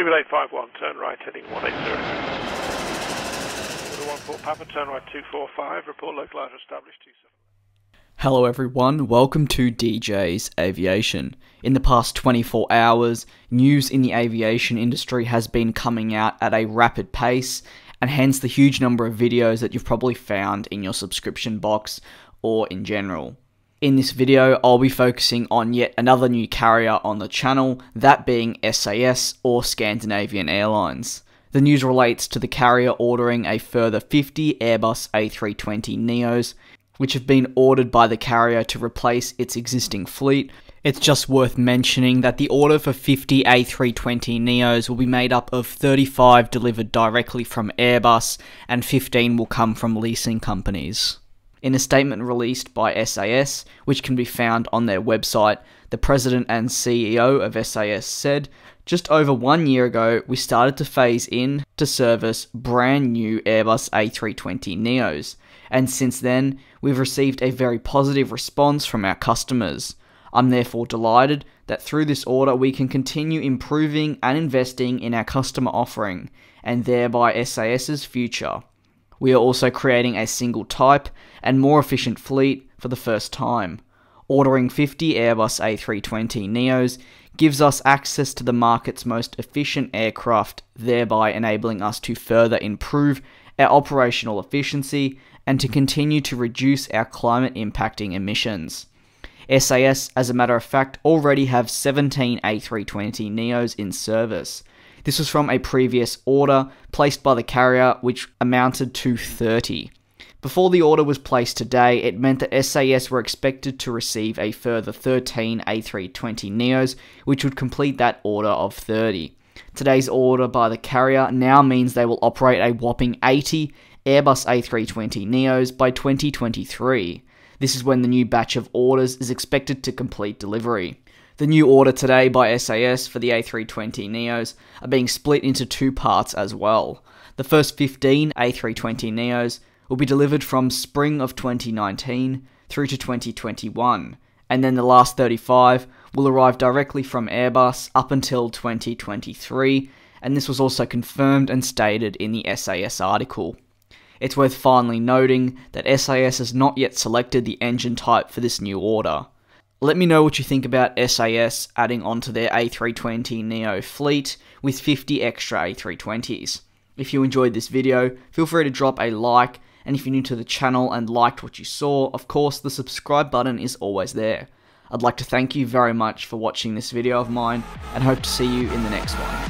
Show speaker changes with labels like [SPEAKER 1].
[SPEAKER 1] Speedbird 851, turn right heading 180. Order 14 Papa, turn right 245, report localizer established 27.
[SPEAKER 2] Hello everyone, welcome to DJ's Aviation. In the past 24 hours, news in the aviation industry has been coming out at a rapid pace, and hence the huge number of videos that you've probably found in your subscription box or in general. In this video, I'll be focusing on yet another new carrier on the channel, that being SAS or Scandinavian Airlines. The news relates to the carrier ordering a further 50 Airbus A320neos, which have been ordered by the carrier to replace its existing fleet. It's just worth mentioning that the order for 50 A320neos will be made up of 35 delivered directly from Airbus and 15 will come from leasing companies. In a statement released by SAS, which can be found on their website, the President and CEO of SAS said, "Just over 1 year ago, we started to phase in to service brand new Airbus A320neos, and since then, we've received a very positive response from our customers. I'm therefore delighted that through this order we can continue improving and investing in our customer offering, and thereby SAS's future. We are also creating a single type and more efficient fleet for the first time. Ordering 50 Airbus A320neos gives us access to the market's most efficient aircraft, thereby enabling us to further improve our operational efficiency and to continue to reduce our climate impacting emissions. SAS, as a matter of fact, already have 17 A320neos in service. This was from a previous order placed by the carrier, which amounted to 30. Before the order was placed today, it meant that SAS were expected to receive a further 13 A320neos, which would complete that order of 30. Today's order by the carrier now means they will operate a whopping 80 Airbus A320neos by 2023. This is when the new batch of orders is expected to complete delivery. The new order today by SAS for the A320neos are being split into two parts as well. The first 15 A320neos will be delivered from spring of 2019 through to 2021, and then the last 35 will arrive directly from Airbus up until 2023, and this was also confirmed and stated in the SAS article. It's worth finally noting that SAS has not yet selected the engine type for this new order. Let me know what you think about SAS adding onto their A320neo fleet with 50 extra A320s. If you enjoyed this video, feel free to drop a like, and if you're new to the channel and liked what you saw, of course the subscribe button is always there. I'd like to thank you very much for watching this video of mine, and hope to see you in the next one.